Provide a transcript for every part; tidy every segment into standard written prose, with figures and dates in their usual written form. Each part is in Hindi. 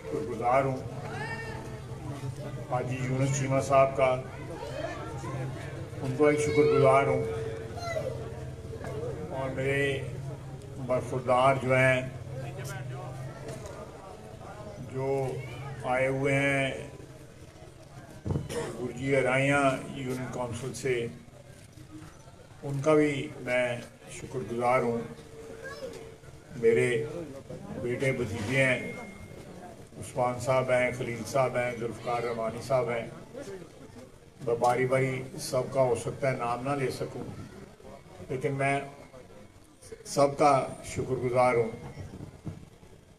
शुक्रगुजार हूँ हाजी यूनुस चीमा साहब का, उनको एक शुक्रगुजार हूँ। और मेरे बरखुरदार जो हैं, जो आए हुए हैं गुरजी अराइयाँ यूनियन काउंसिल से, उनका भी मैं शुक्रगुजार हूँ। मेरे बेटे भतीजे हैं, उस्मान साहब हैं, खलील साहब हैं, जुल्फ़कार रहमानी साहब हैं। मैं बारी बारी सबका हो सकता है नाम ना ले सकूं, लेकिन मैं सबका शुक्रगुजार हूँ।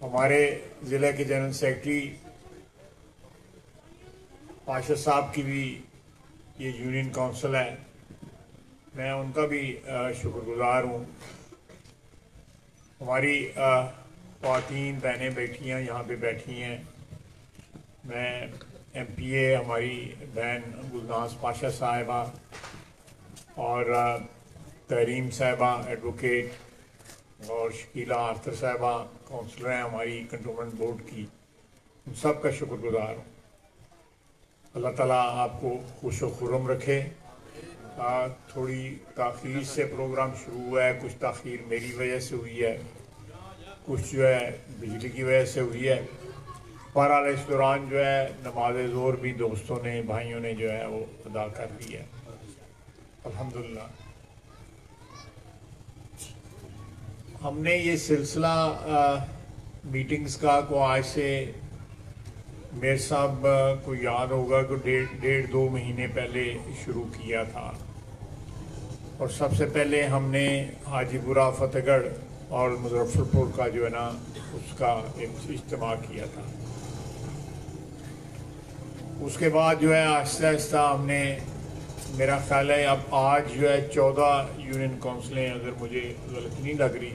हमारे ज़िले के जनरल सेक्रेटरी पाशा साहब की भी ये यूनियन काउंसिल है, मैं उनका भी शुक्रगुजार हूँ। हमारी ख़वातीन बहनें बैठी हैं, यहाँ पे बैठी हैं। मैं MPA हमारी बहन गुलनाज पाशा साहिबा और तहरीम साहिबा एडवोकेट और शकीला आर्थर साहिबा काउंसलर हैं हमारी कंटोनमेंट बोर्ड की, उन सब का शुक्रगुजार हूँ। अल्लाह ताला आपको खुश व खुर्रम रखे। थोड़ी ताख़ीर से प्रोग्राम शुरू हुआ है, कुछ ताख़ीर मेरी वजह से हुई है, कुछ जो है बिजली की वजह से हुई है। बहरहाल इस दौरान जो है नमाज ज़ोहर भी दोस्तों ने, भाइयों ने जो है वो अदा कर दी है, अल्हम्दुलिल्लाह। हमने ये सिलसिला मीटिंग्स का को आज से मेयर साहब को याद होगा कि डेढ़ 2 महीने पहले शुरू किया था। और सबसे पहले हमने हाजीपुरा, फतेहगढ़ और मुजफ्फरपुर का जो है ना उसका एक इज्तिमा किया था। उसके बाद जो है आहिस्ता आहिस्ता हमने, मेरा ख्याल है अब आज जो है 14 यूनियन काउंसिलें, अगर मुझे गलत नहीं लग रही,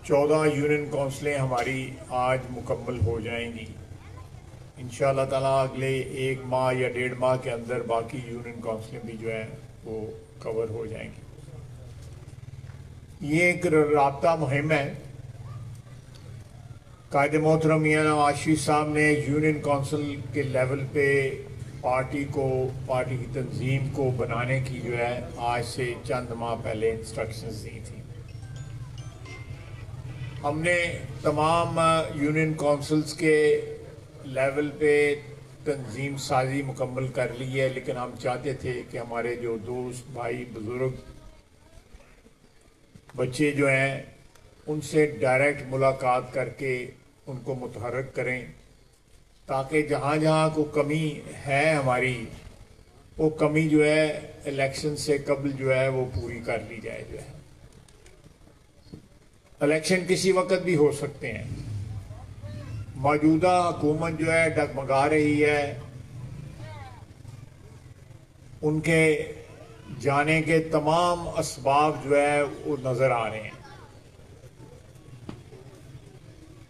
14 यूनियन काउंसिलें हमारी आज मुकम्मल हो जाएंगी। इंशाअल्लाह ताला अगले 1 माह या 1.5 माह के अंदर बाकी यूनियन काउंसिलें भी जो है वो कवर हो जाएंगी। ये एक राब्ता मुहिम है। कायदे मोहतरम मियां नवाज शरीफ साहब ने यूनियन काउंसिल के लेवल पे पार्टी की तंजीम को बनाने की जो है आज से चंद माह पहले इंस्ट्रक्शंस दी थी। हमने तमाम यूनियन काउंसिल्स के लेवल पे तंजीम साजी मुकम्मल कर ली है, लेकिन हम चाहते थे कि हमारे जो दोस्त, भाई, बुज़ुर्ग, बच्चे जो हैं उनसे डायरेक्ट मुलाकात करके उनको मुतहर्रिक करें, ताकि जहाँ जहाँ को कमी है हमारी, वो कमी जो है इलेक्शन से कबल जो है वो पूरी कर ली जाए। जो है इलेक्शन किसी वक्त भी हो सकते हैं। मौजूदा हुकूमत जो है डगमगा रही है, उनके जाने के तमाम असबाब जो है वो नजर आ रहे हैं।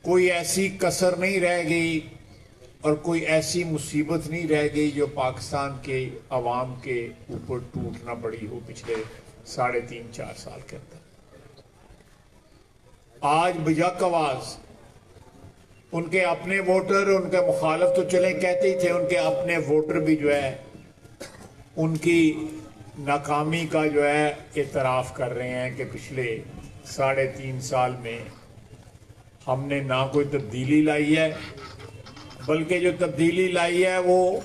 कोई ऐसी कसर नहीं रह गई और कोई ऐसी मुसीबत नहीं रह गई जो पाकिस्तान के अवाम के ऊपर टूटना पड़ी हो पिछले 3.5-4 साल के अंदर। आज बजक आवाज उनके अपने वोटर, उनके मुखालिफ तो चले कहते ही थे, उनके अपने वोटर भी जो है उनकी नाकामी का जो है एतराफ़ कर रहे हैं कि पिछले 3.5 साल में हमने ना कोई तब्दीली लाई है, बल्कि जो तब्दीली लाई है वो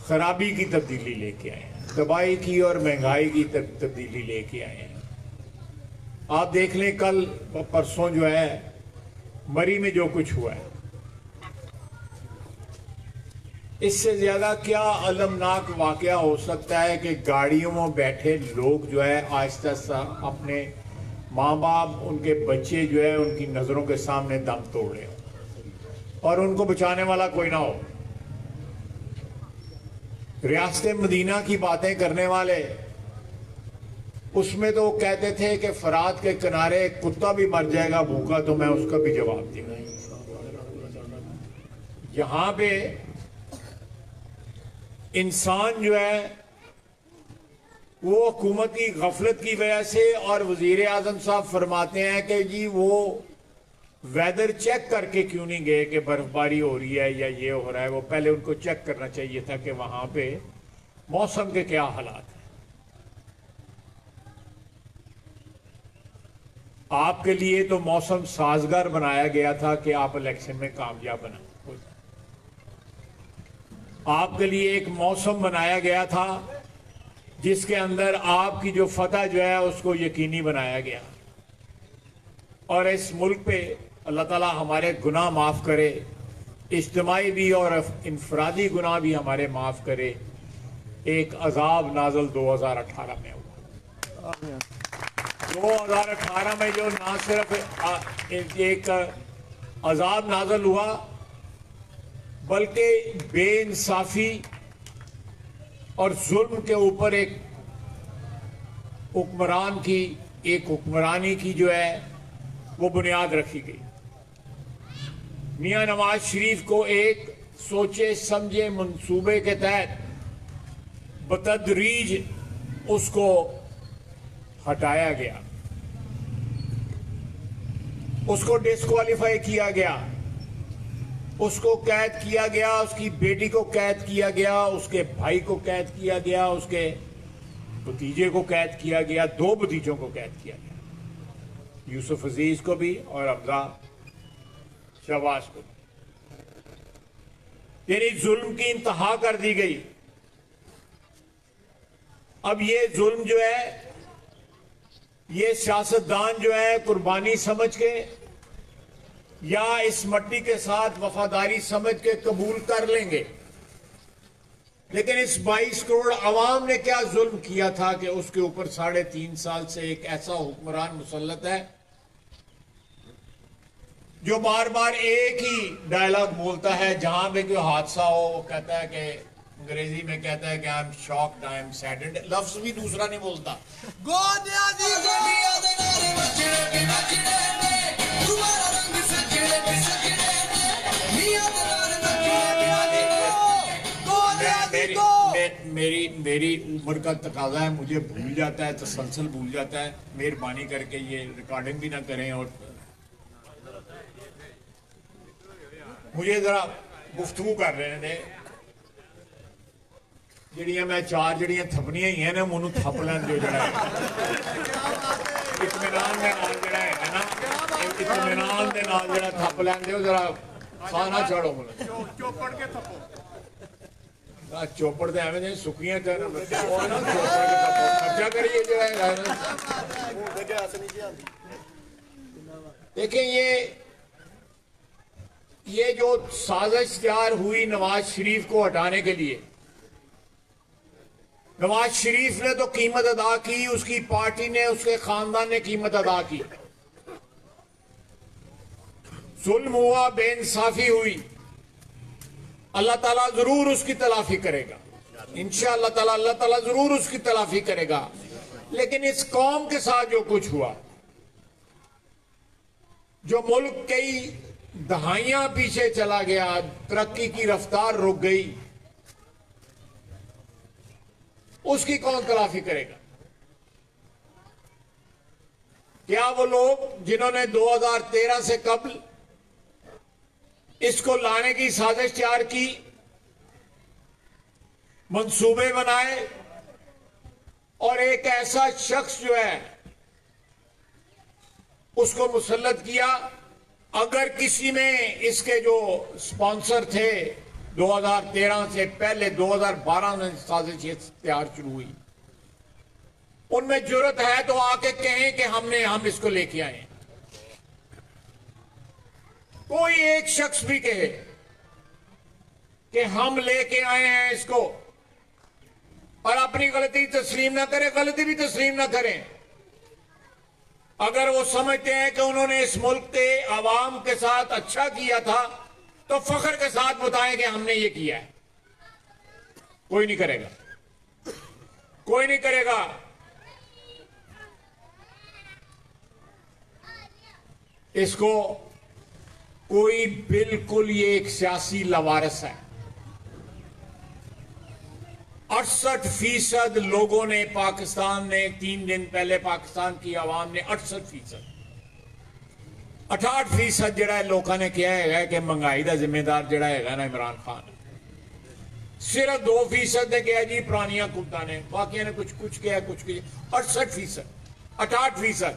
खराबी की तब्दीली लेके आए हैं, तबाही की और महंगाई की तब्दीली लेके आए हैं। आप देख लें कल परसों जो है मरी में जो कुछ हुआ है, इससे ज्यादा क्या अलमनाक वाकया हो सकता है कि गाड़ियों में बैठे लोग जो है आहिस्ता आहिस्ता अपने माँ बाप, उनके बच्चे जो है उनकी नजरों के सामने दम तोड़ रहे हो और उनको बचाने वाला कोई ना हो। रियासत मदीना की बातें करने वाले, उसमें तो वो कहते थे कि फरात के किनारे कुत्ता भी मर जाएगा भूखा तो मैं उसका भी जवाब दूंगा। यहां पे इंसान जो है वो हुकूमत की गफलत की वजह से, और वजीर आजम साहब फरमाते हैं कि जी वो वेदर चेक करके क्यों नहीं गए कि बर्फबारी हो रही है या ये हो रहा है। वो पहले उनको चेक करना चाहिए था कि वहां पे मौसम के क्या हालात हैं। आपके लिए तो मौसम साजगार बनाया गया था कि आप इलेक्शन में कामयाब बना। आपके लिए एक मौसम बनाया गया था जिसके अंदर आपकी जो फतह जो है उसको यकीनी बनाया गया। और इस मुल्क पे अल्लाह ताला हमारे गुनाह माफ़ करे, इज्तिमाई भी और इनफरादी गुनाह भी हमारे माफ़ करे। एक अजाब नाजल 2018 में हुआ। 2018 में जो ना सिर्फ एक अजाब नाजल हुआ बल्कि बेइंसाफी और जुल्म के ऊपर एक हुक्मरानी की जो है वो बुनियाद रखी गई। मियां नवाज शरीफ को एक सोचे समझे मंसूबे के तहत बतदरीज उसको हटाया गया, उसको डिस्क्वालीफाई किया गया, उसको कैद किया गया, उसकी बेटी को कैद किया गया, उसके भाई को कैद किया गया, उसके भतीजे को कैद किया गया, 2 भतीजों को कैद किया गया, यूसुफ अजीज को भी और हमजा शहबाज को भी। यानी जुल्म की इंतहा कर दी गई। अब ये जुल्म जो है ये सियासतदान जो है कुर्बानी समझ के या इस मट्टी के साथ वफादारी समझ के कबूल कर लेंगे, लेकिन इस 22 करोड़ आवाम ने क्या जुल्म किया था कि उसके ऊपर 3.5 साल से एक ऐसा हुक्मरान मुसल्लत है जो बार बार एक ही डायलॉग बोलता है। जहां पे कोई हादसा हो वो कहता है कि अंग्रेजी में कहता है कि I am shocked, I am saddened, लफ्ज भी दूसरा नहीं बोलता। मेरी उम्र का तकाजा है, मुझे भूल जाता है, तसलसल भूल जाता है। मेहरबानी करके ये रिकॉर्डिंग भी ना करें और मुझे जरा गुफ्तगू कर रहे थे। ਜਿਹੜੀਆਂ मैं 4 ਜਿਹੜੀਆਂ ਥੱਪਣੀਆਂ ਹੀ ਹੈ ਨਾ ਮੈਨੂੰ ਥੱਪ ਲੈਣ ਦਿਓ ਜਿਹੜਾ ਇਤਮਾਨਾਨ ਦੇ ਨਾਲ ਜਿਹੜਾ ਹੈ ਨਾ ਇਤਮਾਨਾਨ ਦੇ ਨਾਲ ਜਿਹੜਾ ਥੱਪ ਲੈਣ ਦਿਓ ਜਰਾ ਸਾਹ ਨਾ ਛੱਡੋ ਮੈਨੂੰ ਚੋਪੜ ਕੇ ਥੱਪੋ ਆ ਚੋਪੜ ਤੇ ਐਵੇਂ ਦੇ ਸੁੱਕੀਆਂ ਕਰਨ ਬੱਚੇ ਉਹ ਨਾ ਚੋਪੜ ਕੇ ਥੱਪੋ ਖਰਚਾ ਕਰੀਏ ਜਿਹੜਾ ਹੈ ਨਾ ਉਹ ਤੇ ਅਸ ਨਹੀਂ ਜਾਂਦੀ। देखिए ये जो साजिश तैयार हुई नवाज शरीफ को हटाने के लिए, नवाज शरीफ ने तो कीमत अदा की, उसकी पार्टी ने, उसके खानदान ने कीमत अदा की। जुल्म हुआ, बेइंसाफी हुई, अल्लाह ताला जरूर उसकी तलाफी करेगा, इंशाअल्लाह ताला अल्लाह ताला जरूर उसकी तलाफी करेगा। लेकिन इस कौम के साथ जो कुछ हुआ, जो मुल्क कई दहाइयां पीछे चला गया, तरक्की की रफ्तार रुक गई, उसकी कौन तलाफी करेगा? क्या वो लोग जिन्होंने 2013 से कबल इसको लाने की साजिश तैयार की, मंसूबे बनाए और एक ऐसा शख्स जो है उसको मुसल्लत किया, अगर किसी में इसके जो स्पॉन्सर थे 2013 से पहले 2012 में साजिश तैयार शुरू हुई, उनमें जरूरत है तो आके कहें कि हम इसको लेके आए। कोई एक शख्स भी कहे कि हम लेके आए हैं इसको और अपनी गलती तस्लीम ना करें, गलती भी तस्लीम ना करें। अगर वो समझते हैं कि उन्होंने इस मुल्क के आवाम के साथ अच्छा किया था तो फख्र के साथ बताएं कि हमने ये किया है। कोई नहीं करेगा, कोई नहीं करेगा। इसको कोई बिल्कुल ये एक सियासी लवारिस है। 68 68% लोगों ने, पाकिस्तान ने 3 दिन पहले पाकिस्तान की आवाम ने 68%, 68% जड़ा लोगों ने कहा है कि महंगाई का जिम्मेदार जड़ा है ना इमरान खान। सिर्फ 2% ने कहा जी पुरानियां हुकूमतां ने, बाकी ने कुछ कुछ किया कुछ किया। 68%, 68%।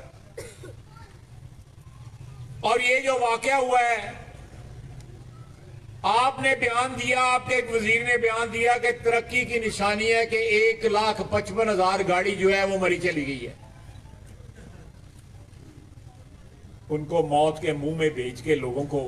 और ये जो वाकया हुआ है, आपने बयान दिया, आपके एक वजीर ने बयान दिया कि तरक्की की निशानी है कि 1,55,000 गाड़ी जो है वो मरी चली गई है। उनको मौत के मुंह में भेज के लोगों को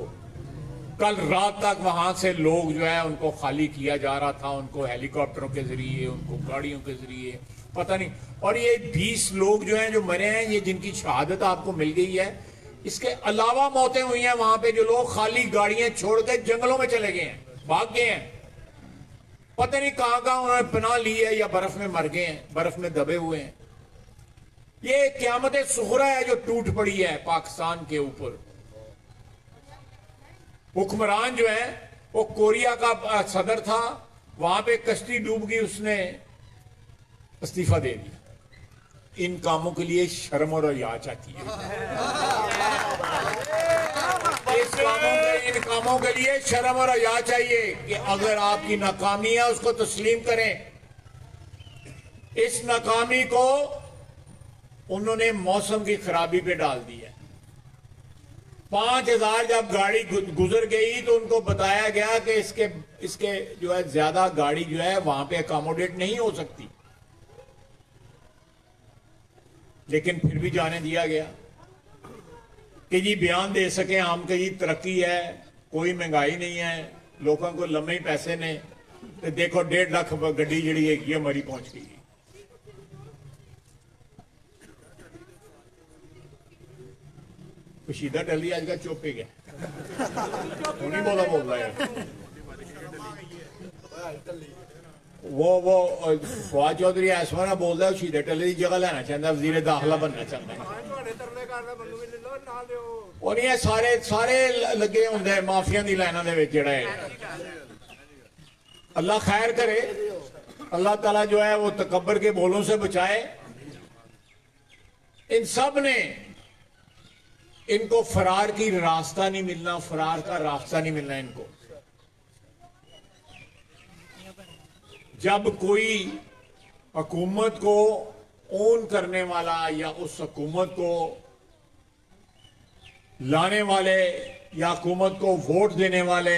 कल रात तक वहां से लोग जो है उनको खाली किया जा रहा था, उनको हेलीकॉप्टरों के जरिए, उनको गाड़ियों के जरिए, पता नहीं। और ये 20 लोग जो हैं जो मरे हैं, ये जिनकी शहादत आपको मिल गई है, इसके अलावा मौतें हुई हैं वहां पे जो लोग खाली गाड़ियां छोड़ के जंगलों में चले गए हैं, भाग गए हैं, पता नहीं कहां कहां उन्होंने पनाह ली है या बर्फ में मर गए हैं, बर्फ में दबे हुए हैं। ये क़यामत सुगरा है जो टूट पड़ी है पाकिस्तान के ऊपर। हुक्मरान जो है वो कोरिया का सदर था, वहां पे कश्ती डूब गई, उसने इस्तीफा दे दिया। इन कामों के लिए शर्म और हया चाहती है। इन कामों के लिए शर्म और हया चाहिए कि अगर आपकी नाकामी है उसको तस्लीम करें। इस नाकामी को उन्होंने मौसम की खराबी पे डाल दी है। 5,000 जब गाड़ी गुजर गई तो उनको बताया गया कि इसके जो है ज्यादा गाड़ी जो है वहां पे अकोमोडेट नहीं हो सकती, लेकिन फिर भी जाने दिया गया कि जी बयान दे सके हम कि जी तरक्की है, कोई महंगाई नहीं है, लोगों को लम्बे ही पैसे ने। तो देखो 1.5 लाख गड्डी जी है मरी पहुंच गई। शीदा टली आज का चुप ही गया, नहीं बोला बोल रहा है। वो फवाद चौधरी ऐसा बोलता है शीदा टली की जगह लेना चाहता, वजीर दाखिला बनना चाहता है। और ये सारे लगे होंगे माफिया की लाइना जड़ा है। अल्लाह खैर करे, अल्लाह ताला जो है वो तकब्बर के बोलों से बचाए। इन सब ने, इनको फरार की रास्ता नहीं मिलना, फरार का रास्ता नहीं मिलना इनको। जब कोई हुकूमत को ओन करने वाला या उस हुकूमत को लाने वाले या हुकूमत को वोट देने वाले,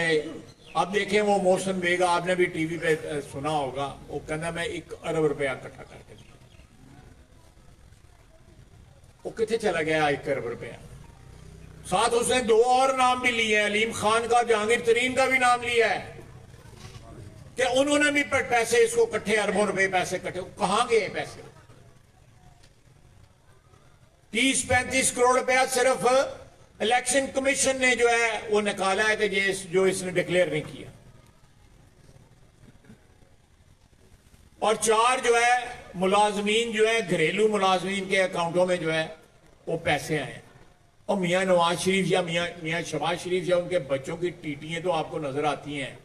अब देखें वो मोहसिन बेग, आपने भी टीवी पे सुना होगा, वो कहना मैं 1 अरब रुपया इकट्ठा करके दिया। वो कितने चला गया 1 अरब रुपया? साथ उसने 2 और नाम भी लिए हैं, अलीम खान का, जहांगीर तरीन का भी नाम लिया है कि उन्होंने भी पैसे इसको इकट्ठे, अरबों रुपए पैसे इकट्ठे। कहां गए पैसे? 30-35 करोड़ रुपया सिर्फ इलेक्शन कमीशन ने जो है वो निकाला है कि जो इसने डिक्लेयर नहीं किया। और 4 जो है मुलाजमीन जो है, घरेलू मुलाजमीन के अकाउंटों में जो है वो पैसे आए हैं। और मियां नवाज शरीफ या मियां शहबाज शरीफ या उनके बच्चों की टीटियां तो आपको नजर आती हैं।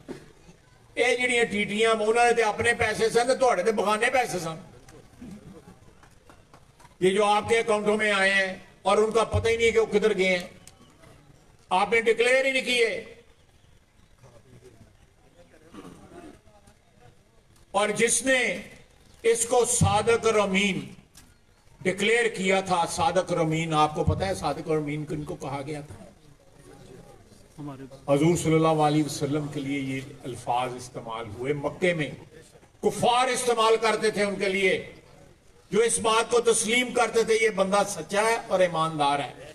ये जिहड़ियां टीटियां उन्होंने तो अपने पैसे सन, थोड़े तो बगाने पैसे सन, ये जो आपके अकाउंटों में आए हैं और उनका पता ही नहीं कि वो किधर गए हैं, आपने डिक्लेयर ही नहीं किए। और जिसने इसको सादिक और अमीन डिक्लेयर किया था, सादिक और अमीन, आपको पता है सादिक और अमीन किनको कहा गया था? हजूर सल्लल्लाहु अलैहि वसल्लम के लिए ये अल्फाज इस्तेमाल हुए। मक्के में कुफार इस्तेमाल करते थे उनके लिए, जो इस बात को तस्लीम करते थे ये बंदा सच्चा है और ईमानदार है।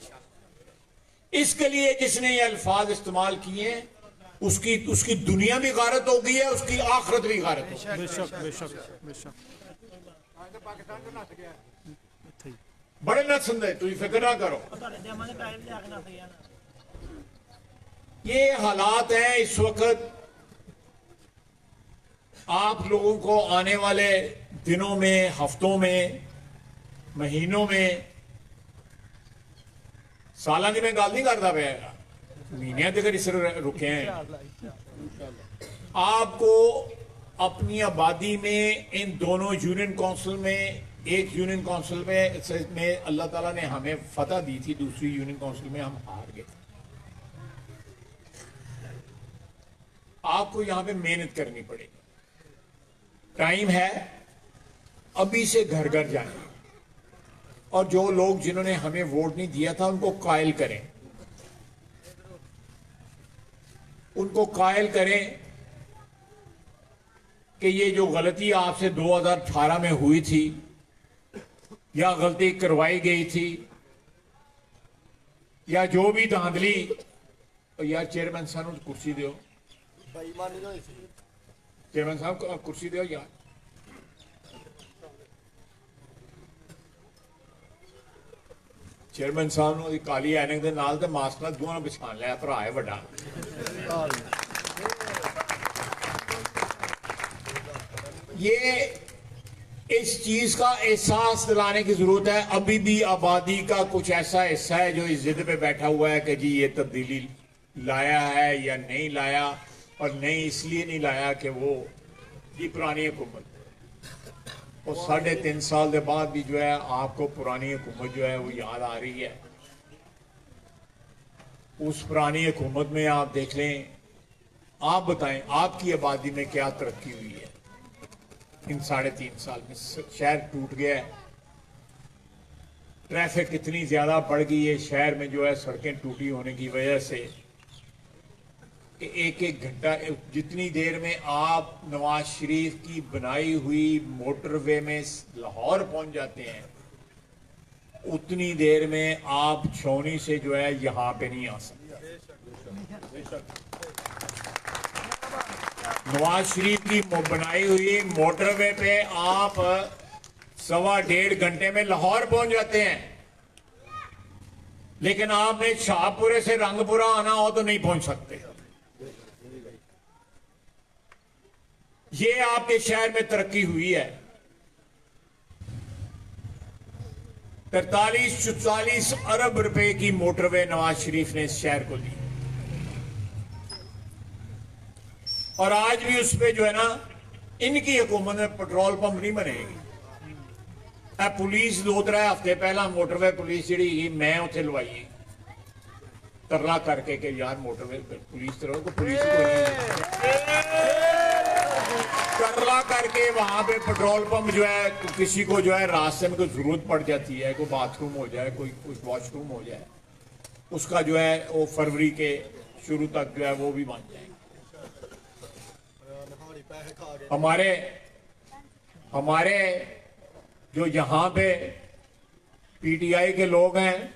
इसके लिए जिसने ये अल्फाज इस्तेमाल किए उसकी दुनिया भी गारत हो गई है, उसकी आखिरत भी गारत हो गई। बड़े न संदे, तुम फिक्र ना करो। ये हालात हैं इस वक्त। आप लोगों को आने वाले दिनों में, हफ्तों में, महीनों में, सालां की मैं गल नहीं करता पाया, महीने तक इस रुके हैं, आपको अपनी आबादी में इन दोनों यूनियन काउंसिल में, एक यूनियन काउंसिल में अल्लाह ताला ने हमें फतह दी थी, दूसरी यूनियन काउंसिल में हम हार गए। आपको यहां पे मेहनत करनी पड़ेगी, टाइम है, अभी से घर घर जाएं और जो लोग जिन्होंने हमें वोट नहीं दिया था उनको कायल करें, उनको कायल करें कि ये जो गलती आपसे 2018 में हुई थी या गलती करवाई गई थी या जो भी धांधली, तो यार चेयरमैन साहब कुर्सी दो, चेयरमैन साहब कुर्सी दो यार। चेयरमैन साहब ने काली ऐनक के नाल ते मास्क नाल दोनों पछाण लिया, भरा है वड्डा। ये इस चीज का एहसास दिलाने की जरूरत है। अभी भी आबादी का कुछ ऐसा हिस्सा है जो इस जिद पे बैठा हुआ है कि जी ये तब्दीली लाया है या नहीं लाया, और नहीं इसलिए नहीं लाया कि वो ये पुरानी हुकूमत, और 3.5 साल के बाद भी जो है आपको पुरानी हुकूमत जो है वो याद आ रही है। उस पुरानी हुकूमत में आप देख लें, आप बताएं आपकी आबादी में क्या तरक्की हुई है इन 3.5 साल में। शहर टूट गया है, ट्रैफिक कितनी ज्यादा बढ़ गई है शहर में, जो है सड़कें टूटी होने की वजह से कि एक एक घंटा, जितनी देर में आप नवाज शरीफ की बनाई हुई मोटरवे में लाहौर पहुंच जाते हैं, उतनी देर में आप छौनी से जो है यहां पे नहीं आ सकते। नवाज शरीफ की बनाई हुई मोटरवे पे आप 1.25 घंटे में लाहौर पहुंच जाते हैं, लेकिन आपने शाहपुरे से रंगपुरा आना हो तो नहीं पहुंच सकते। ये आपके शहर में तरक्की हुई है। 43-44 अरब रुपए की मोटरवे नवाज शरीफ ने इस शहर को दी, और आज भी उस पे जो है ना, इनकी हुकूमत में पेट्रोल पंप नहीं बनेगी। पुलिस 2-3 हफ्ते पहला मोटरवे पुलिस जी मैं उसे लवाई तरला करके कि यार मोटरवे पुलिस तरह को पुलिस तरला करके वहां पे पेट्रोल पंप जो है, किसी को जो है रास्ते में कोई जरूरत पड़ जाती है, कोई बाथरूम हो जाए, कोई वॉशरूम हो जाए, उसका जो है वो फरवरी के शुरू तक जो है वो भी बन जाएगा। हमारे जो यहां पे पीटीआई के लोग हैं,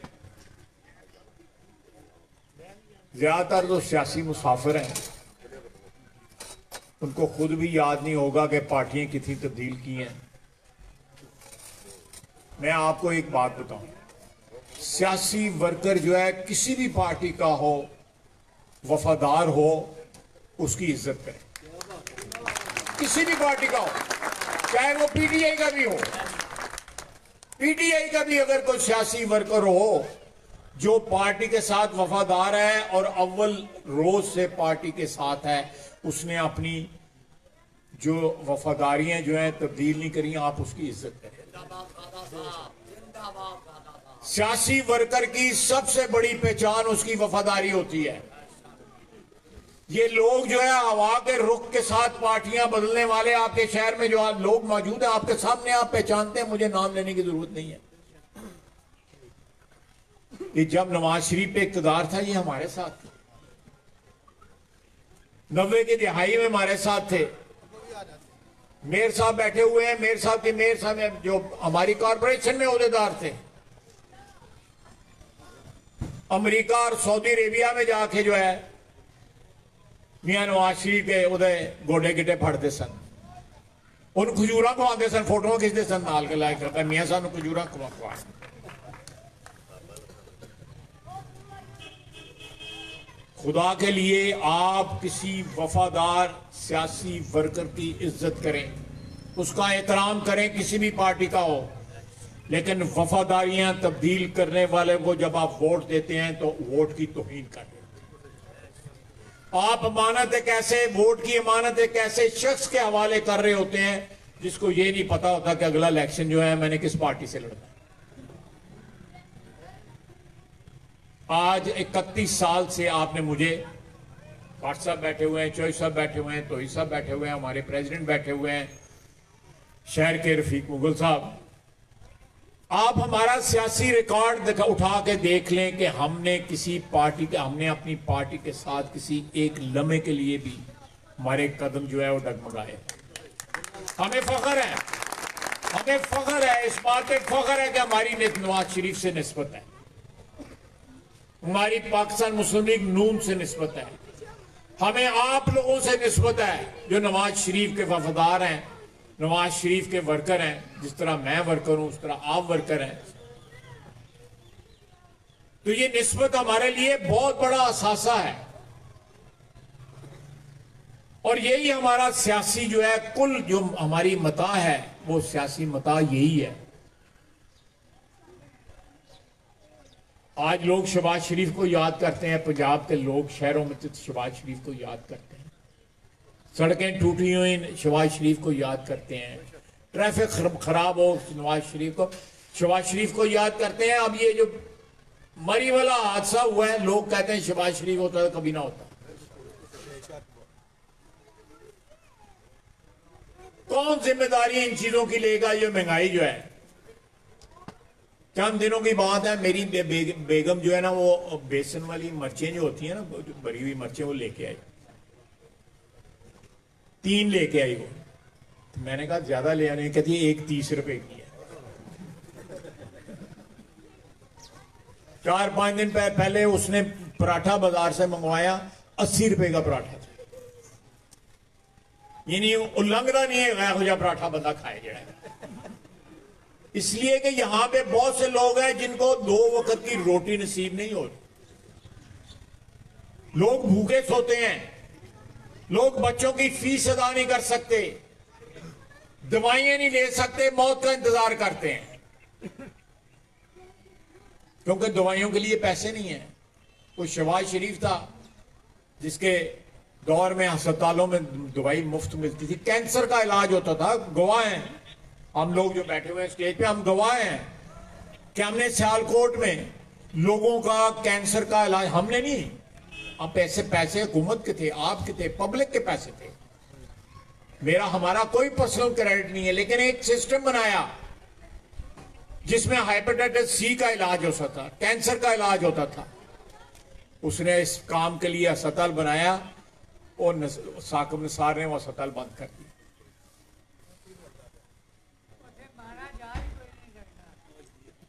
ज्यादातर तो सियासी मुसाफिर हैं, उनको खुद भी याद नहीं होगा कि पार्टियां कितनी तब्दील की हैं। मैं आपको एक बात बताऊं, सियासी वर्कर जो है किसी भी पार्टी का हो, वफादार हो, उसकी इज्जत करें, किसी भी पार्टी का हो, चाहे वो पीटीआई का भी हो। पीटीआई का भी अगर कोई सियासी वर्कर हो जो पार्टी के साथ वफादार है और अव्वल रोज से पार्टी के साथ है, उसने अपनी जो वफादारियां जो है तब्दील नहीं करी, आप उसकी इज्जत करें। सियासी वर्कर की सबसे बड़ी पहचान उसकी वफादारी होती है। ये लोग जो है हवा के रुख के साथ पार्टियां बदलने वाले आपके शहर में जो आज लोग मौजूद हैं, आपके सामने, आप पहचानते हैं, मुझे नाम लेने की जरूरत नहीं है। ये जब नवाज शरीफ पे इक़्तिदार था, ये हमारे साथ थे, 90 की दिहाई में हमारे साथ थे। मेयर साहब बैठे हुए हैं, मेयर साहब जो हमारी कॉरपोरेशन में ओहदेदार थे, अमेरिका और सऊदी अरेबिया में जाके जो है मियां नवाज शरीफ के उदय गोडे गिटे फड़ते सन, उन खजूरा खवाते सन, फोटो खिंचते सन, नाल के लायक करता मियां साहब खजूरा खवा। खुदा के लिए आप किसी वफादार सियासी वर्कर की इज्जत करें, उसका एहतराम करें, किसी भी पार्टी का हो, लेकिन वफादारियां तब्दील करने वाले को जब आप वोट देते हैं तो वोट की तौहीन कर देते हैं। आप अमानत एक ऐसे वोट की अमानत एक ऐसे शख्स के हवाले कर रहे होते हैं जिसको ये नहीं पता होता कि अगला इलेक्शन जो है मैंने किस पार्टी से लड़ना है। आज 31 साल से आपने मुझे, भाट साहब बैठे हुए हैं, चोई साहब बैठे हुए हैं, तोही साहब बैठे हुए हैं, हमारे प्रेसिडेंट बैठे हुए हैं, शहर के रफीक मुगल साहब, आप हमारा सियासी रिकॉर्ड उठा के देख लें कि हमने किसी पार्टी के, हमने अपनी पार्टी के साथ किसी एक लम्हे के लिए भी हमारे कदम जो है वो डगमगाए। हमें फख्र है, हमें फख्र है, इस बात पे फख्र है कि हमारी नवाज शरीफ से निस्बत है, हमारी पाकिस्तान मुस्लिम लीग नून से निस्बत है, हमें आप लोगों से निस्बत है जो नवाज शरीफ के वफादार हैं, नवाज शरीफ के वर्कर हैं। जिस तरह मैं वर्कर हूं उस तरह आप वर्कर हैं। तो ये निस्बत हमारे लिए बहुत बड़ा असासा है और यही हमारा सियासी जो है, कुल जो हमारी मता है वो सियासी मता यही है। आज लोग शहबाज शरीफ को याद करते हैं, पंजाब के लोग शहरों में तो शहबाज शरीफ को याद करते हैं, सड़कें टूटी हुई शहबाज शरीफ को याद करते हैं, ट्रैफिक खराब हो नवाज शरीफ को, शहबाज शरीफ को याद करते हैं। अब ये जो मरी वाला हादसा हुआ है, लोग कहते हैं शहबाज शरीफ होता तो कभी ना होता। कौन जिम्मेदारी इन चीजों की लेगा? ये महंगाई जो है, चंद दिनों की बात है, मेरी बेगम जो है ना वो बेसन वाली मिर्चें जो होती है ना, भरी हुई मिर्चें, वो लेके आई, 3 लेके आई वो। तो मैंने कहा ज्यादा ले आने, कहती है 1 30 रुपए की है। 4-5 दिन पहले उसने पराठा बाजार से मंगवाया, 80 रुपए का पराठा था। ये नहीं उल्लंघना नहीं है गया पराठा बंदा खाए जाए, इसलिए कि यहां पे बहुत से लोग हैं जिनको 2 वक्त की रोटी नसीब नहीं होती, लोग भूखे सोते हैं, लोग बच्चों की फीस अदा नहीं कर सकते, दवाइयां नहीं ले सकते, मौत का इंतजार करते हैं क्योंकि दवाइयों के लिए पैसे नहीं है। कोई शहबाज शरीफ था जिसके दौर में अस्पतालों में दवाई मुफ्त मिलती थी, कैंसर का इलाज होता था। गवाह हैं हम लोग जो बैठे हुए हैं स्टेज पे, हम गवाह हैं कि हमने सियालकोट में लोगों का कैंसर का इलाज, हमने नहीं, अब पैसे हुकूमत के थे, आपके थे, पब्लिक के पैसे थे, हमारा कोई पर्सनल क्रेडिट नहीं है, लेकिन एक सिस्टम बनाया जिसमें हेपेटाइटिस सी का इलाज होता था, कैंसर का इलाज होता था। उसने इस काम के लिए अस्पताल बनाया और साकिब निसार ने वो अस्पताल बंद कर दिया।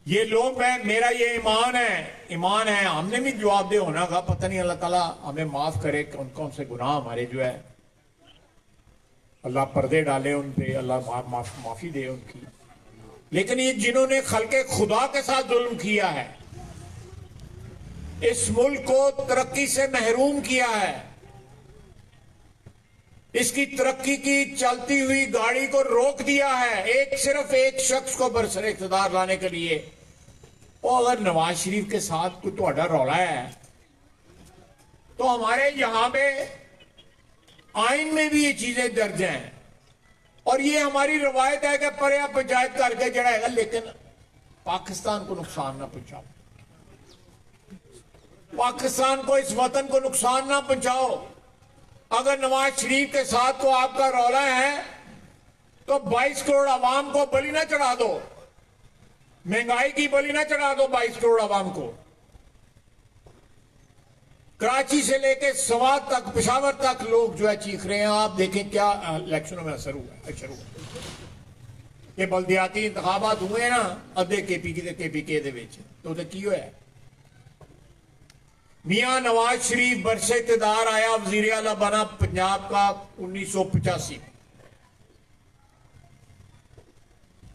ये लोग, मेरा ये ईमान है, हमने भी जवाबदेह होना का, पता नहीं अल्लाह ताला हमें माफ करे, कौन कौन से गुनाह हमारे जो है, अल्लाह पर्दे डाले उन पे, अल्लाह माफी दे उनकी। लेकिन ये जिन्होंने खल्के खुदा के साथ जुल्म किया है, इस मुल्क को तरक्की से महरूम किया है, इसकी तरक्की की चलती हुई गाड़ी को रोक दिया है सिर्फ एक शख्स को बरसर इख्तिदार लाने के लिए। और अगर नवाज शरीफ के साथ कोई ਤੁਹਾਡਾ रौला है तो हमारे यहां पे आइन में भी ये चीजें दर्ज हैं और ये हमारी रवायत है कि पर्या पंचायत करके जड़ा है, लेकिन पाकिस्तान को नुकसान ना पहुंचाओ, पाकिस्तान को, इस वतन को नुकसान ना पहुंचाओ। अगर नवाज शरीफ के साथ को आपका रौला है तो 22 करोड़ आवाम को बलि ना चढ़ा दो, महंगाई की बलि ना चढ़ा दो 22 करोड़ आवाम को। कराची से लेके सवात तक, पेशावर तक लोग जो है चीख रहे हैं। आप देखें क्या इलेक्शनों में असर हुआ। ये बल्दियाती इंतखाबात हुए ना अद्धे केपीके दे विच, तो की होया, मियां नवाज शरीफ बरसे इक़्तिदार आया, वजीर आला बना पंजाब का 1985 में।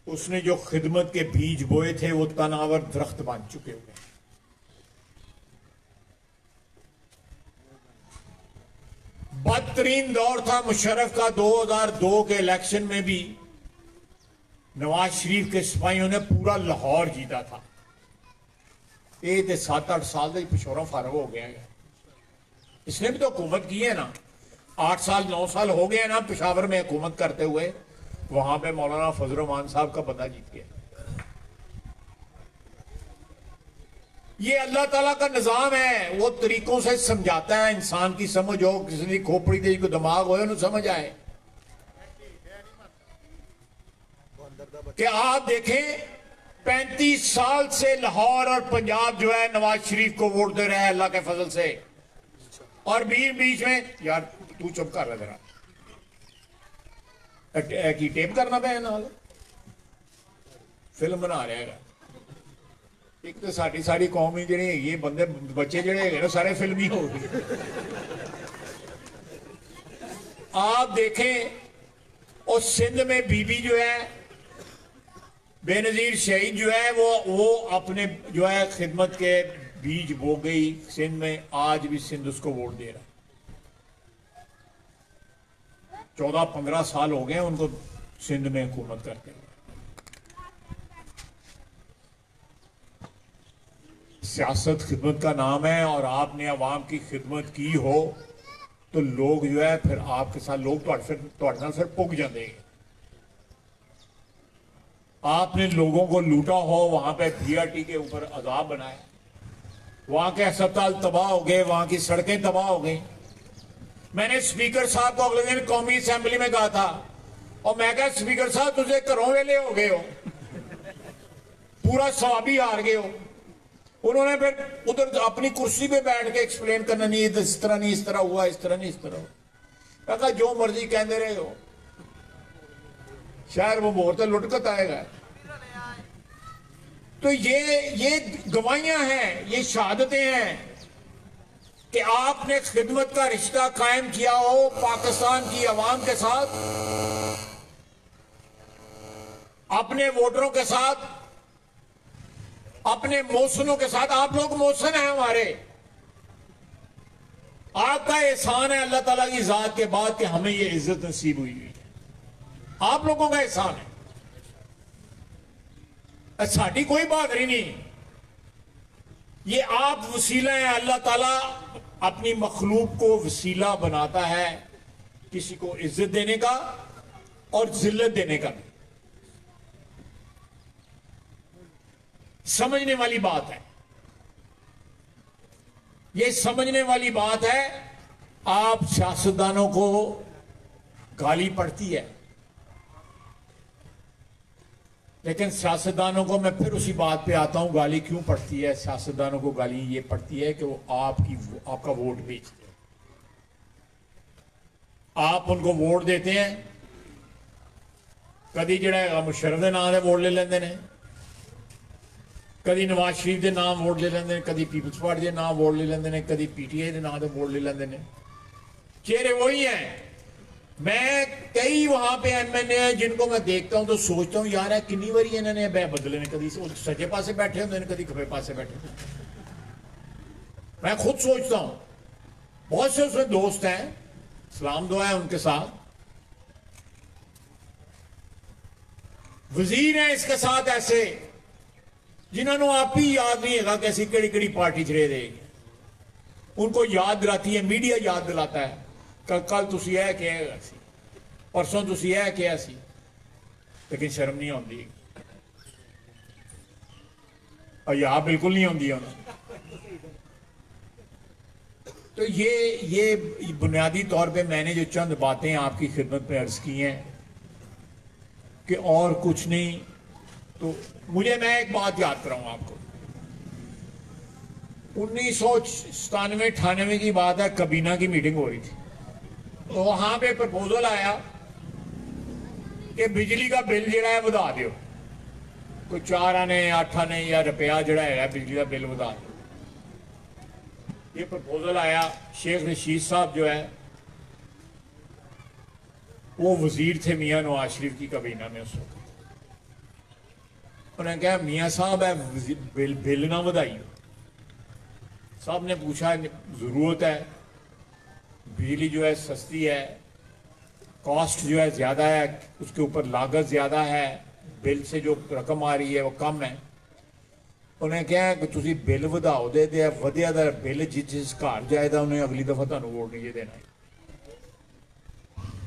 उसने जो खिदमत के बीज बोए थे वो तनावर दरख्त बन चुके हुए। बदतरीन दौर था मुशर्रफ का 2002 के इलेक्शन में भी नवाज शरीफ के सिपाहियों ने पूरा लाहौर जीता था। ये तो 7-8 साल का पिछोरा फारग हो गया है। इसने भी तो हुकूमत की है ना, 8 साल 9 साल हो गए ना पेशावर में हुकूमत करते हुए। वहां पे मौलाना फजल रहमान साहब का बंदा जीत गया। ये अल्लाह ताला का निजाम है, वो तरीकों से समझाता है। इंसान की समझ हो, किसी की खोपड़ी तेज को दिमाग हो, उन्हें समझ आए कि आप देखें 35 साल से लाहौर और पंजाब जो है नवाज शरीफ को वोट दे रहा है अल्लाह के फजल से, और बीच में यार तू चुप कर रहा जरा की टेप करना पे नाल फिल्म बना रहा है। एक तो सारी कौम ही जी ये बंदे बच्चे जड़े है सारे फिल्मी हो गए। आप देखें और सिंध में बीबी जो है बेनजीर शहीद जो है वो अपने जो है खिदमत के बीज बो गई सिंध में। आज भी सिंध उसको वोट दे रहा है। 14-15 साल हो गए उनको सिंध में हुकूमत करते हुए। सियासत खिदमत का नाम है, और आपने अवाम की खिदमत की हो तो लोग जो है फिर आपके साथ लोग फिर पुग जाते हैं। आपने लोगों को लूटा हो, वहां पे बीआरटी के ऊपर अजाब बनाया, वहां के अस्पताल तबाह हो गए, वहां की सड़कें तबाह हो गई। मैंने स्पीकर साहब को अगले दिन कौमी असेंबली में कहा था, और मैं कहा स्पीकर साहब तुझे घरों वेले हो गए हो, पूरा सवाबी हार गए हो। उन्होंने फिर उधर अपनी कुर्सी पे बैठ के एक्सप्लेन करना, नहीं इस तरह नहीं, इस तरह हुआ, इस तरह नहीं, इस तरह हुआ। कहा जो मर्जी कहते रहे हो, शायद वो मोर तो लुटकत आएगा। तो ये गवाहियां हैं, ये शहादतें हैं कि आपने खिदमत का रिश्ता कायम किया हो पाकिस्तान की अवाम के साथ, अपने वोटरों के साथ, अपने मौसनों के साथ। आप लोग मौसन हैं हमारे, आपका एहसान है अल्लाह ताला की जात के बाद कि हमें ये इज्जत नसीब हुई है। आप लोगों का एहसान है, साड़ी कोई बहादुरी नहीं। ये आप वसीला है। अल्लाह ताला अपनी मखलूक को वसीला बनाता है किसी को इज्जत देने का और जिल्लत देने का। समझने वाली बात है, ये समझने वाली बात है। आप सियासतदानों को गाली पड़ती है, लेकिन सियासतदानों को, मैं फिर उसी बात पे आता हूं, गाली क्यों पड़ती है? सियासतदानों को गाली ये पड़ती है कि वो आपका वोट बेचते हैं। आप उनको वोट देते हैं, कभी जड़ा मुशर्रफ के नाम से वोट ले लेंगे ने, कभी नवाज शरीफ के नाम वोट ले लेंगे ने, कभी पीपल्स पार्टी के नाम वोट ले लेंगे ने, कभी पीटीआई के नाम से वोट ले लेंगे ने। चेहरे वही हैं। मैं कई वहां पे एमएनए हैं जिनको मैं देखता हूं तो सोचता हूं यार है कितनी बारी इन्होंने बै बदले ने, कभी सजे पासे बैठे होंगे, कभी खबे पासे बैठे होंगे। मैं खुद सोचता हूं, बहुत से उसमें दोस्त हैं, सलाम दुआ है उनके साथ, वजीर हैं इसके साथ ऐसे जिन्होंने आप ही याद नहीं है कि ऐसी केड़ी केड़ी पार्टी च रहे थे। उनको याद दिलाती है मीडिया, याद दिलाता है कल तुसी है क्या सी, परसों तुसी है क्या सी, लेकिन शर्म नहीं आती, और याद बिल्कुल नहीं आती उन्हें। तो ये बुनियादी तौर पे मैंने जो चंद बातें आपकी खिदमत में अर्ज की हैं कि और कुछ नहीं। तो मैं एक बात याद कराऊं आपको, 1997-98 की बात है, कबीना की मीटिंग हो रही थी, तो वहां पे प्रपोजल आया कि बिजली का बिल जड़ा है बढ़ा दो, कोई 4 आने 8 आने या रुपया जड़ा है बिजली का बिल बढ़ा दो। ये प्रपोजल आया, शेख रशीद साहब जो है वो वजीर थे मियां नवाज शरीफ की कबीना में उस वक्त। उन्होंने कहा मियां साहब है बिल ना बढ़ाइए। साहब ने पूछा जरूरत है, बिजली जो है सस्ती है, कॉस्ट जो है ज्यादा है, उसके ऊपर लागत ज्यादा है, बिल से जो रकम आ रही है वो कम है। उन्हें कहा कि तुसी बिल वधाओ दे वधिया दा बिल जिस घर जाएगा उन्हें अगली दफा तुहानू वोट नहीं देना है।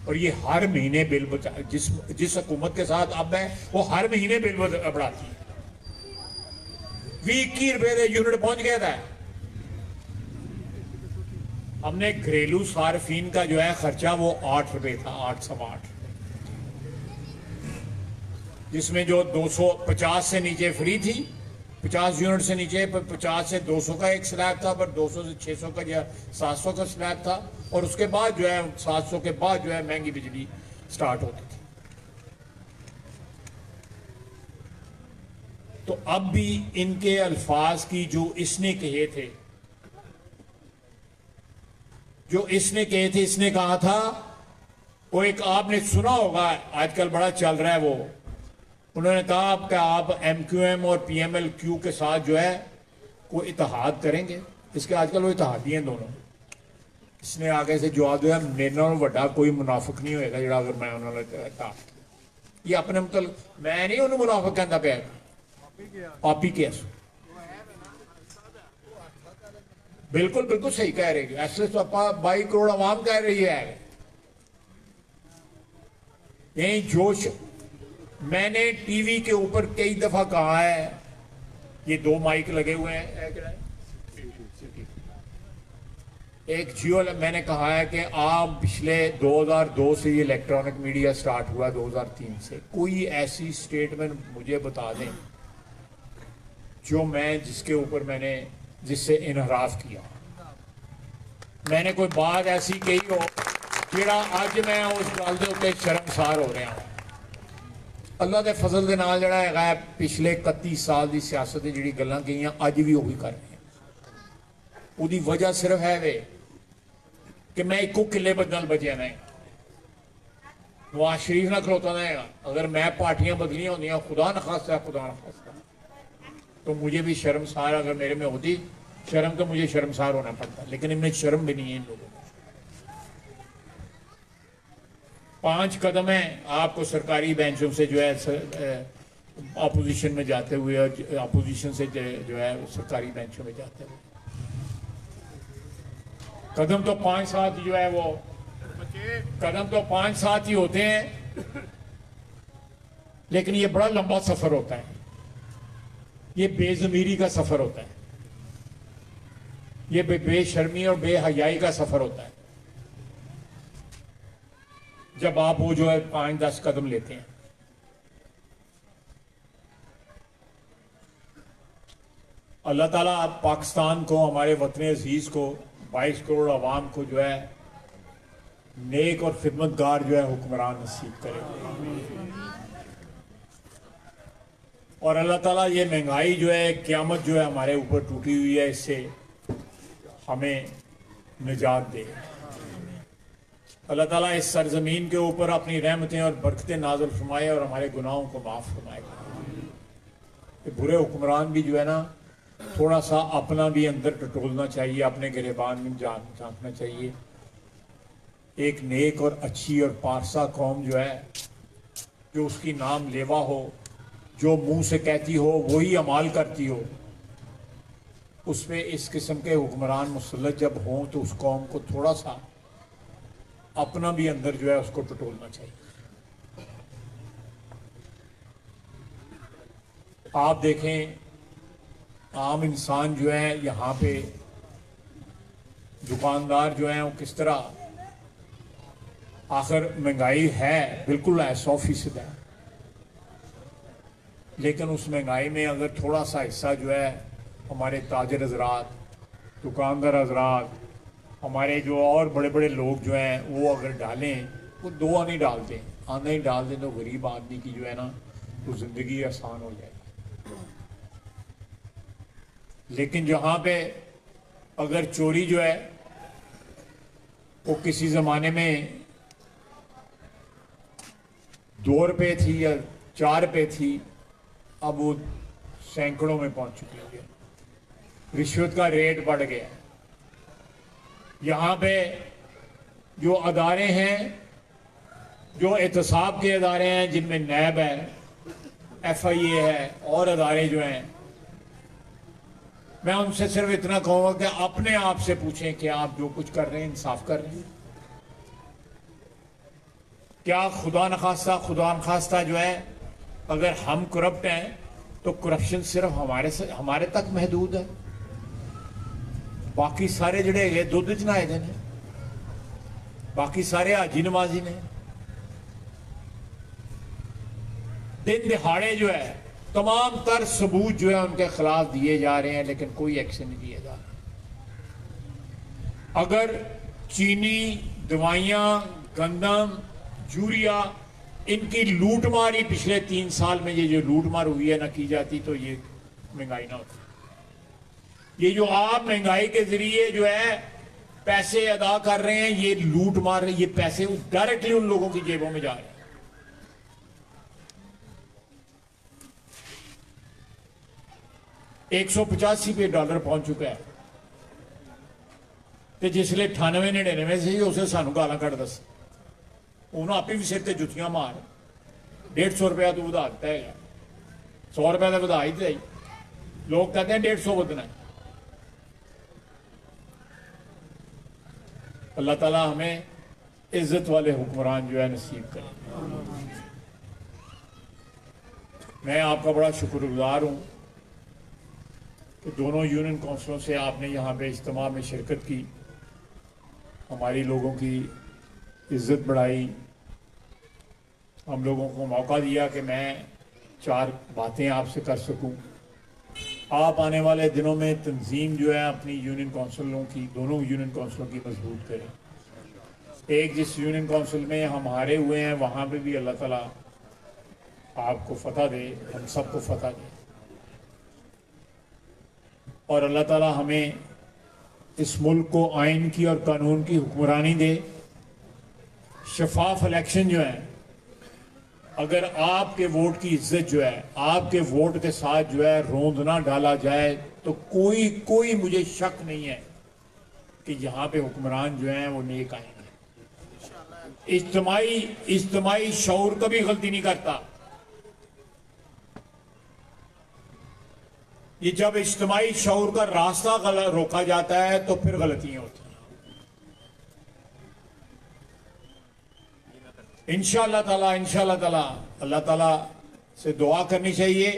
और ये हर महीने बिल जिस हुकूमत के साथ अब है वो हर महीने बिल बढ़ाती है। 20-21 रुपए यूनिट पहुंच गया था। हमने घरेलू सार्फिन का जो है खर्चा वो 8 रुपए था, 8 जिसमें जो 250 से नीचे फ्री थी, 50 यूनिट से नीचे, पर 50 से 200 का एक स्लैब था, पर 200 से 600 का या 700 का स्लैब था। और उसके बाद जो है 700 के बाद जो है महंगी बिजली स्टार्ट होती थी। तो अब भी इनके अल्फाज की जो इसने कहे थे, इसने कहा था, वो एक आपने सुना होगा आजकल बड़ा चल रहा है वो, उन्होंने कहा कि आप MQM और PMLQ के साथ जो है कोई इत्तेहाद करेंगे। इसके आजकल वो इत्तेहादी हैं दोनों। इसने आगे से जवाब दिया, मेरे नाल वड्डा कोई मुनाफिक नहीं होएगा जिहड़ा अगर मैं उन्होंने कहा। ये अपने मतलब मैं नहीं उन्होंने मुनाफिक कहता पाया, आप ही किया। बिल्कुल बिल्कुल सही कह रहे हैं। ऐसे तो आप 22 करोड़ आवाम कह रही है। यही जोश मैंने टीवी के ऊपर कई दफा कहा है, ये 2 माइक लगे हुए हैं, एक जियो, मैंने कहा है कि आप पिछले 2002 से ये इलेक्ट्रॉनिक मीडिया स्टार्ट हुआ, 2003 से, कोई ऐसी स्टेटमेंट मुझे बता दें जो मैं जिसके ऊपर मैंने जिससे इनहराफ किया, मैंने कोई बात ऐसी कही हो जिहड़ा अज मैं उस गल दे उत्ते शर्मसार हो रहा हूं। अल्लाह के फजल के नाल जिहड़ा है पिछले 31 साल की सियासत जिहड़ी गल्लां कहियां अज भी वही कर रहे हैं। उसकी वजह सिर्फ है वे कि मैं इको किले बदल बचिया नहीं, नवाज शरीफ ना खलोता नहीं। अगर मैं पार्टियां बदलियां होंदियां, खुदा न खास्ता, तो मुझे भी शर्मसार, अगर मेरे में होती शर्म तो मुझे शर्मसार होना पड़ता, लेकिन इनमें शर्म भी नहीं है इन लोगों को। 5 कदम है आपको सरकारी बेंचों से जो है अपोजिशन में जाते हुए, अपोजिशन से जो है सरकारी बेंचों में जाते हुए। कदम तो 5-7 जो है वो कदम तो 5-7 ही होते हैं, लेकिन ये बड़ा लंबा सफर होता है। ये बेजमीरी का सफर होता है, ये बेशर्मी और बेहयाई का सफर होता है जब आप वो जो है 5-10 कदम लेते हैं। अल्लाह ताला पाकिस्तान को, हमारे वतन अजीज को, 22 करोड़ आवाम को जो है नेक और खिदमतगार जो है हुक्मरान नसीब करे। और अल्लाह ताला ये महंगाई जो है, क़यामत जो है हमारे ऊपर टूटी हुई है, इससे हमें निजात दे। अल्लाह ताला इस सरजमीन के ऊपर अपनी रहमतें और बरकतें नाज़िल फरमाए और हमारे गुनाहों को माफ़ फरमाए। बुरे हुक्मरान भी जो है ना, थोड़ा सा अपना भी अंदर टटोलना चाहिए, अपने गिरेबान में झांकना चाहिए। एक नेक और अच्छी और पारसा कौम जो है, जो उसकी नाम लेवा हो, जो मुंह से कहती हो वही अमाल करती हो, उस पर इस किस्म के हुक्मरान मुसल्लत जब हों तो उस कौम को थोड़ा सा अपना भी अंदर जो है उसको टटोलना चाहिए। आप देखें आम इंसान जो है, यहाँ पे दुकानदार जो हैं वो किस तरह, आखिर महंगाई है बिल्कुल है 100% है, लेकिन उस महंगाई में अगर थोड़ा सा हिस्सा जो है हमारे ताजर हजरात, दुकानदार हजरात, हमारे जो और बड़े बड़े लोग जो हैं वो अगर डालें, वो 2 आने डालते हैं, आने ही डाल दें तो गरीब आदमी की जो है ना तो ज़िंदगी आसान हो जाएगी। लेकिन जहाँ पे अगर चोरी जो है वो किसी ज़माने में 2 रुपये थी या 4 रुपये थी, अब वो सैकड़ों में पहुंच चुकी है। रिश्वत का रेट बढ़ गया। यहाँ पे जो अदारे हैं, जो एहतसाब के अदारे हैं, जिनमें नैब है, FIA है और अदारे जो हैं, मैं उनसे सिर्फ इतना कहूंगा कि अपने आप से पूछें कि आप जो कुछ कर रहे हैं इंसाफ कर रहे हैं? क्या खुदा न खास्ता जो है, अगर हम करप्ट हैं तो करप्शन सिर्फ हमारे तक महदूद है? बाकी सारे जड़े है दुध च नहाए दे ने, बाकी सारे हाजी नमाजी ने। दिन दिहाड़े जो है तमाम तर सबूत जो है उनके खिलाफ दिए जा रहे हैं, लेकिन कोई एक्शन नहीं लिया जा रहा। अगर चीनी, दवाइयां, गंदम, यूरिया, इनकी लूटमार ही पिछले 3 साल में ये जो लूटमार हुई है ना की जाती तो ये महंगाई ना होती। ये जो आप महंगाई के जरिए जो है पैसे अदा कर रहे हैं, ये लूटमार, ये पैसे डायरेक्टली उन लोगों की जेबों में जा रहे हैं। 185 पे डॉलर पहुंच चुका है तो जिसले 98-99 से उसे सानू गाला कट दस, उन्होंने आप भी सिर ते जुतियां मार। 150 रुपया तू वधा दिता है, 100 रुपया तो वधा ही दिया। लोग कहते हैं 150 बदना है। अल्लाह ताला हमें इज्जत वाले हुक्मरान जो है नसीब करे। मैं आपका बड़ा शुक्रगुजार हूं कि दोनों यूनियन काउंसिलों से आपने यहाँ पे इज्तिमा में शिरकत की, हमारी लोगों की इज्जत बढ़ाई, हम लोगों को मौका दिया कि मैं 4 बातें आपसे कर सकूं। आप आने वाले दिनों में तंजीम जो है अपनी यूनियन काउंसिलों की, दोनों यूनियन काउंसिलों की मजबूत करें। एक जिस यूनियन काउंसिल में हम हारे हुए हैं वहाँ पे भी अल्लाह ताला आपको फतह दे, हम सबको फतह दे, और अल्लाह ताला हमें इस मुल्क को आइन की और कानून की हुक्मरानी दे। शफाफ इलेक्शन जो है, अगर आपके वोट की इज्जत जो है, आपके वोट के साथ जो है रोंदना डाला जाए तो कोई मुझे शक नहीं है कि यहाँ पे हुक्मरान जो हैं वो नेक आएंगे। इज्तिमाई शऊर कभी गलती नहीं करता। ये जब इज्तिमाई शऊर का रास्ता रोका जाता है तो फिर गलतियां होती हैं। इंशाअल्लाह ताला अल्लाह ताला से दुआ करनी चाहिए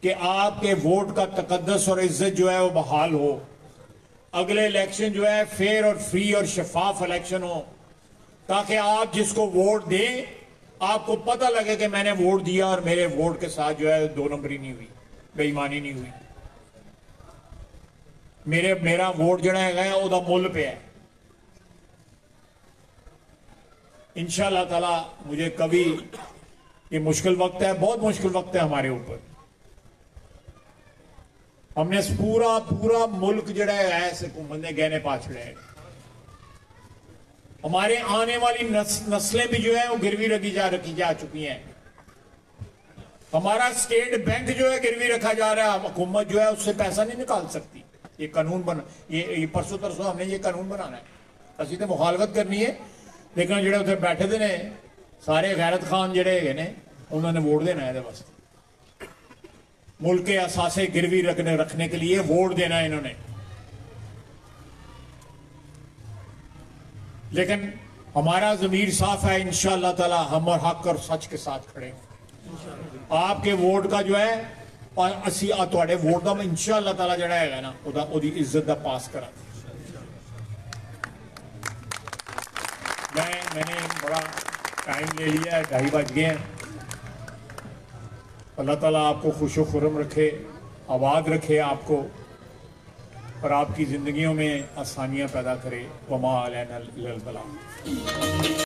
कि आपके वोट का तकद्दस और इज्जत जो है वो बहाल हो। अगले इलेक्शन जो है फेयर और फ्री और शफाफ इलेक्शन हो, ताकि आप जिसको वोट दें आपको पता लगे कि मैंने वोट दिया और मेरे वोट के साथ जो है 2 नंबरी नहीं हुई, बेईमानी नहीं हुई। मेरा वोट जड़ा है ओदा मुल पे है। इंशाअल्लाह ताला मुझे कभी, ये मुश्किल वक्त है, बहुत मुश्किल वक्त है हमारे ऊपर। हमने पूरा मुल्क जड़ा है हुकूमत ने गहने पा छड़े हैं। हमारे आने वाली नस्लें भी जो है वो गिरवी रखी जा चुकी हैं। हमारा स्टेट बैंक जो है गिरवी रखा जा रहा है। हुकूमत जो है उससे पैसा नहीं निकाल सकती। ये कानून ये परसों तरसों हमने ये कानून बनाना है। असी तो मुखालफत करनी है, लेकिन जो उत्थे बैठे दे ने सारे गैरत खान जड़े है ने उन्होंने वोट देना है वास्ते। मुल्क के असासे गिरवी रखने के लिए वोट देना है इन्होंने। लेकिन हमारा ज़मीर साफ है, इंशाअल्लाह ताला हम और हक और सच के साथ खड़े हैं। आपके वोट का जो है और असी तुहाडे वोट का इंशाअल्लाह ताला जड़ा है ना ओदी इज्जत दा पास करा। मैंने बड़ा टाइम ले लिया है, 2:30 बज गए हैं। अल्लाह ताला आपको खुश खुर्रम रखे, आबाद रखे आपको, और आपकी ज़िंदगियों में आसानियाँ पैदा करे। वमा अलैना इल्लल बलाग।